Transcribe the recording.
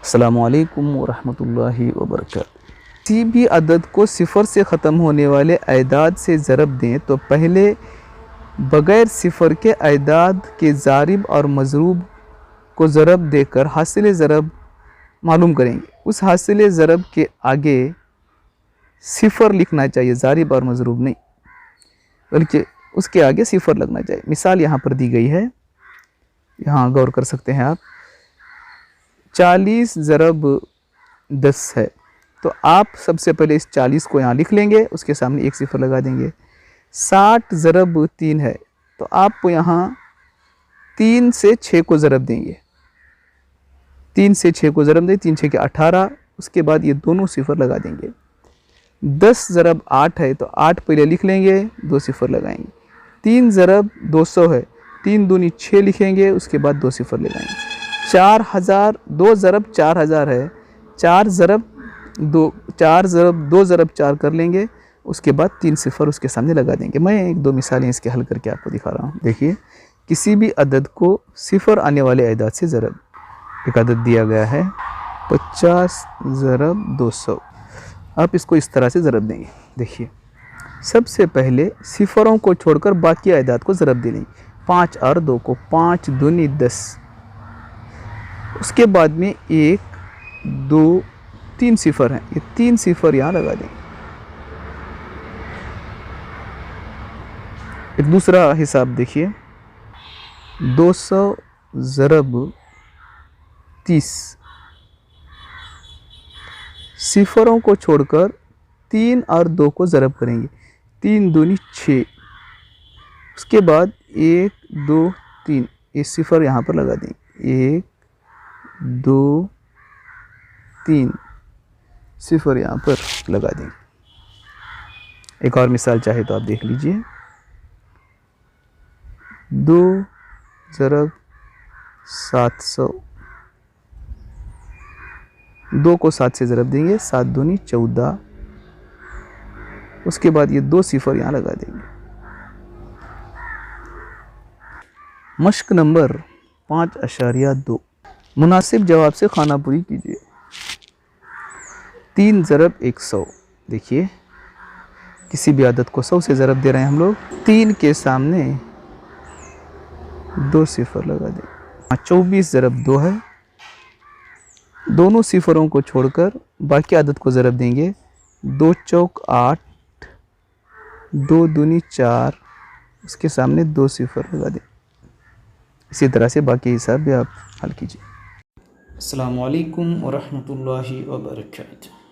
अस्सलामुअलैकुम वरहमतुल्लाहि वबरकातुहू। किसी भी अदद को सिफ़र से ख़त्म होने वाले अदाद से ज़रब दें तो पहले बग़ैर सिफ़र के अदाद के ज़ारिब और मज़रूब को ज़रब देकर हासिल ज़रब मालूम करेंगे। उस हासिल ज़रब के आगे सिफ़र लिखना चाहिए, ज़ारिब और मज़रूब नहीं, बल्कि उसके आगे सिफ़र लगना चाहिए। मिसाल यहाँ पर दी गई है, यहाँ गौर कर सकते हैं आप। 40 ज़रब 10 है, तो आप सबसे पहले इस 40 को यहाँ लिख लेंगे, उसके सामने एक सिफ़र लगा देंगे। 60 ज़रब 3 है, तो आप यहाँ 3 से 6 को ज़रब देंगे, 3 से 6 को ज़रब दें, 3 6 के 18, उसके बाद ये दोनों सिफ़र लगा देंगे। 10 ज़रब 8 है, तो 8 पहले लिख लेंगे, 2 सिफ़र लगाएंगे। 3 ज़रब 200 है, 3 दूनी 6 लिखेंगे, उसके बाद 2 सिफ़र लगाएंगे। 4000 2 ज़रब 4000 है, 4 ज़रब 2 ज़रब 4 कर लेंगे, उसके बाद 3 सिफ़र उसके सामने लगा देंगे। मैं 1-2 मिसालें इसके हल करके आपको दिखा रहा हूँ। देखिए, किसी भी अदद को सिफ़र आने वाले अदाद से ज़रब, एक अदद दिया गया है 50 ज़रब 200, आप इसको इस तरह से ज़रब देंगे। देखिए, सबसे पहले सिफ़रों को छोड़कर बाकी अदाद को ज़रब दे लेंगे। 5 और 2 को 5 दूनी 10, उसके बाद में 1 2 3 सिफ़र हैं, ये 3 सिफ़र यहाँ लगा देंगे। एक दूसरा हिसाब देखिए, 200 ज़रब 30, सिफ़रों को छोड़कर 3 और 2 को ज़रब करेंगे, 3 दूनी 6, उसके बाद 1 2 3, ये सिफ़र यहाँ पर लगा देंगे। 1 2 3 सिफ़र यहाँ पर लगा देंगे। एक और मिसाल चाहे तो आप देख लीजिए। 2 ज़रब 700, 2 को 7 से ज़रब देंगे, 7 दूनी 14, उसके बाद ये 2 सिफ़र यहाँ लगा देंगे। मश्क नंबर 5.2, मुनासिब जवाब से खानापुरी कीजिए। 3 ज़रब 100, देखिए किसी भी आदत को 100 से ज़रब दे रहे हैं हम लोग, 3 के सामने 2 सिफ़र लगा दें। 24 ज़रब 2 है, दोनों सिफ़रों को छोड़कर बाकी आदत को ज़रब देंगे। 2 चौक 8, 2 दूनी 4, उसके सामने 2 सिफ़र लगा दें। इसी तरह से बाकी हिसाब भी आप हल कीजिए। अस्सलामु अलैकुम वरहमतुल्लाहि वबरकातुहू।